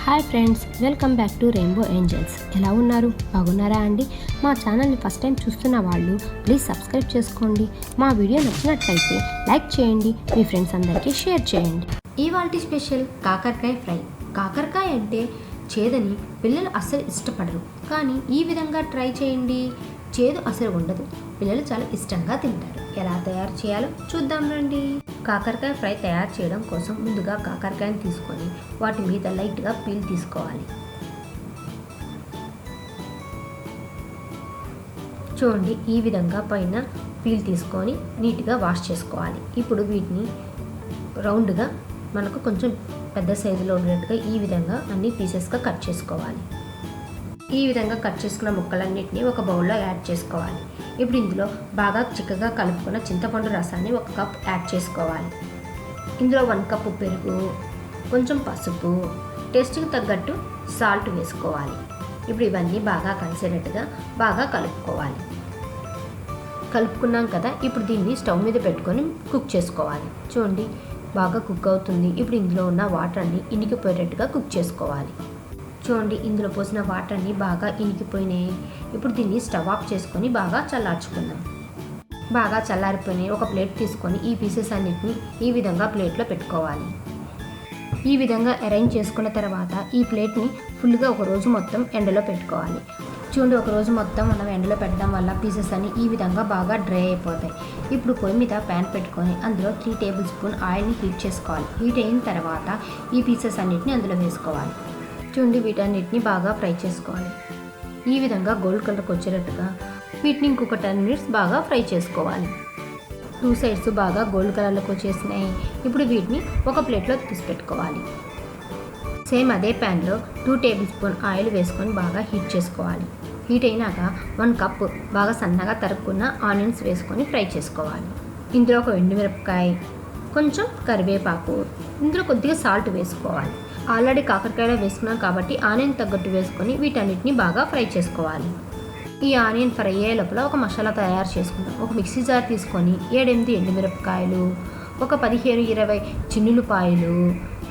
Hi friends, welcome back to rainbow angels. ఎలా ఉన్నారు? బాగున్నారా అండి? మా ఛానల్ని ఫస్ట్ టైం చూస్తున్న వాళ్ళు ప్లీజ్ సబ్స్క్రైబ్ చేసుకోండి. మా వీడియో నచ్చినట్లయితే లైక్ చేయండి, మీ ఫ్రెండ్స్ అందరికీ షేర్ చేయండి. ఇవాల్టి స్పెషల్ కాకరకాయ ఫ్రై. కాకరకాయ అంటే చేదని పిల్లలు అస్సలు ఇష్టపడరు, కానీ ఈ విధంగా ట్రై చేయండి, చేదు అసలు ఉండదు, పిల్లలు చాలా ఇష్టంగా తింటారు. ఎలా తయారు చేయాలో చూద్దాం రండి. కాకరకాయ ఫ్రై తయారు చేయడం కోసం ముందుగా కాకరకాయని తీసుకొని వాటి మీద లైట్గా పీల్ తీసుకోవాలి. చూడండి, ఈ విధంగా పైన పీల్ తీసుకొని నీట్గా వాష్ చేసుకోవాలి. ఇప్పుడు వీటిని రౌండ్గా మనకు కొంచెం పెద్ద సైజులో ఉన్నట్టుగా ఈ విధంగా అన్ని పీసెస్గా కట్ చేసుకోవాలి. ఈ విధంగా కట్ చేసుకున్న ముక్కలన్నిటిని ఒక బౌల్లో యాడ్ చేసుకోవాలి. ఇప్పుడు ఇందులో బాగా చిక్కగా కలుపుకున్న చింతపండు రసాన్ని 1 కప్ యాడ్ చేసుకోవాలి. ఇందులో 1 కప్పు పెరుగు, కొంచెం పసుపు, టేస్ట్కి తగ్గట్టు సాల్ట్ వేసుకోవాలి. ఇప్పుడు ఇవన్నీ బాగా కలిసేటట్టుగా బాగా కలుపుకోవాలి. కలుపుకున్నాం కదా, ఇప్పుడు దీన్ని స్టవ్ మీద పెట్టుకొని కుక్ చేసుకోవాలి. చూడండి, బాగా కుక్ అవుతుంది. ఇప్పుడు ఇందులో ఉన్న వాటర్ అన్ని ఇనికిపోయేటట్టుగా కుక్ చేసుకోవాలి. చూడండి, ఇందులో పోసిన వాటర్ అన్ని బాగా ఇనికిపోయినాయి. ఇప్పుడు దీన్ని స్టవ్ ఆఫ్ చేసుకొని బాగా చల్లార్చుకుందాం. బాగా చల్లారిపోయినాయి. ఒక ప్లేట్ తీసుకొని ఈ పీసెస్ అన్నిటిని ఈ విధంగా ప్లేట్లో పెట్టుకోవాలి. ఈ విధంగా అరేంజ్ చేసుకున్న తర్వాత ఈ ప్లేట్ని ఫుల్గా ఒక రోజు మొత్తం ఎండలో పెట్టుకోవాలి. చూడండి, ఒక రోజు మొత్తం మనం ఎండలో పెట్టడం వల్ల పీసెస్ అన్ని ఈ విధంగా బాగా డ్రై అయిపోతాయి. ఇప్పుడు పొయ్యి మీద ప్యాన్ పెట్టుకొని అందులో 3 టేబుల్ స్పూన్ ఆయిల్ని హీట్ చేసుకోవాలి. హీట్ అయిన తర్వాత ఈ పీసెస్ అన్నిటిని అందులో వేసుకోవాలి. చూడండి, వీటన్నిటిని బాగా ఫ్రై చేసుకోవాలి. ఈ విధంగా గోల్డ్ కలర్కి వచ్చేటట్టుగా వీటిని ఇంకొక 10 మినిట్స్ బాగా ఫ్రై చేసుకోవాలి. 2 సైడ్స్ బాగా గోల్డ్ కలర్లోకి వచ్చేసినాయి. ఇప్పుడు వీటిని ఒక ప్లేట్లో తీసి పెట్టుకోవాలి. సేమ్ అదే ప్యాన్లో 2 టేబుల్ స్పూన్ ఆయిల్ వేసుకొని బాగా హీట్ చేసుకోవాలి. హీట్ అయినాక 1 కప్ బాగా సన్నగా తరుక్కున్న ఆనియన్స్ వేసుకొని ఫ్రై చేసుకోవాలి. ఇందులో ఒక ఎండుమిరపకాయ, కొంచెం కరివేపాకు, ఇందులో కొద్దిగా సాల్ట్ వేసుకోవాలి. ఆల్రెడీ కాకరకాయలో వేసుకున్నాం కాబట్టి ఆనియన్ తగ్గట్టు వేసుకొని వీటన్నిటిని బాగా ఫ్రై చేసుకోవాలి. ఈ ఆనియన్ ఫ్రై అయ్యే లోపల ఒక మసాలా తయారు చేసుకుందాం. ఒక మిక్సీ జార్ తీసుకొని 7-8 ఎండుమిరపకాయలు, ఒక 15-20 చిన్నులపాయలు,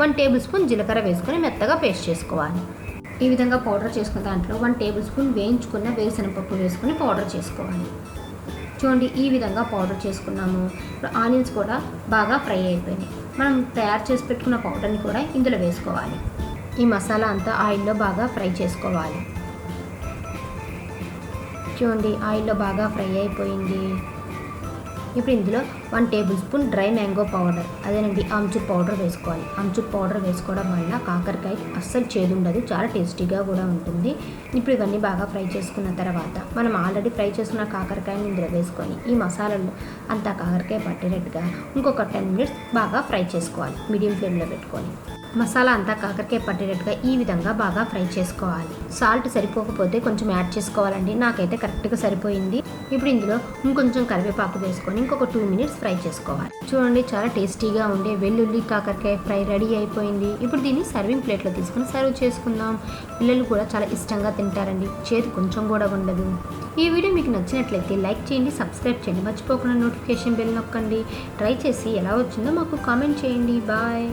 1 టేబుల్ స్పూన్ జీలకర్ర వేసుకొని మెత్తగా పేస్ట్ చేసుకోవాలి. ఈ విధంగా పౌడర్ చేసుకున్న దాంట్లో 1 టేబుల్ స్పూన్ వేయించుకున్న వేరుశనగపప్పు వేసుకొని పౌడర్ చేసుకోవాలి. చూడండి, ఈ విధంగా పౌడర్ చేసుకున్నాము. ఇప్పుడు ఆనియన్స్ కూడా బాగా ఫ్రై అయిపోయినాయి. మనం తయారు చేసి పెట్టుకున్న పౌడర్ని కూడా ఇందులో వేసుకోవాలి. ఈ మసాలా అంతా ఆయిల్లో బాగా ఫ్రై చేసుకోవాలి. చూడండి, ఆయిల్లో బాగా ఫ్రై అయిపోయింది. ఇప్పుడు ఇందులో 1 table spoon dry mango powder, అదేనండి ఆమ్చూర్ పౌడర్ వేసుకోవాలి. ఆమ్చూర్ పౌడర్ వేసుకోవడం వల్ల కాకరకాయ అస్సలు చేదు ఉండదు, చాలా టేస్టీగా కూడా ఉంటుంది. ఇప్పుడు ఇవన్నీ బాగా ఫ్రై చేసుకున్న తర్వాత మనం ఆల్రెడీ ఫ్రై చేసుకున్న కాకరకాయని ఇందులో వేసుకొని ఈ మసాలాలు అంతా కాకరకాయ పట్టేటట్టుగా ఇంకొక 10 మినిట్స్ బాగా ఫ్రై చేసుకోవాలి. మీడియం ఫ్లేమ్లో పెట్టుకొని మసాలా అంతా కాకరకాయ పట్టేటట్టుగా ఈ విధంగా బాగా ఫ్రై చేసుకోవాలి. సాల్ట్ సరిపోకపోతే కొంచెం యాడ్ చేసుకోవాలండి, నాకైతే కరెక్ట్గా సరిపోయింది. ఇప్పుడు ఇందులో ఇంకొంచెం కరివేపాకు వేసుకొని ఇంకొక 2 మినిట్స్ ఫ్రై చేసుకోవాలి. చూడండి, చాలా టేస్టీగా ఉండే వెల్లుల్లి కాకరకాయ ఫ్రై రెడీ అయిపోయింది. ఇప్పుడు దీన్ని సర్వింగ్ ప్లేట్లో తీసుకొని సర్వ్ చేసుకుందాం. పిల్లలు కూడా చాలా ఇష్టంగా తింటారండి, చేదు కొంచెం కూడా ఉండదు. ఈ వీడియో మీకు నచ్చినట్లయితే లైక్ చేయండి, సబ్స్క్రైబ్ చేయండి, మర్చిపోకుండా నోటిఫికేషన్ బెల్ నొక్కండి. ట్రై చేసి ఎలా వచ్చిందో మాకు కామెంట్ చేయండి. బాయ్.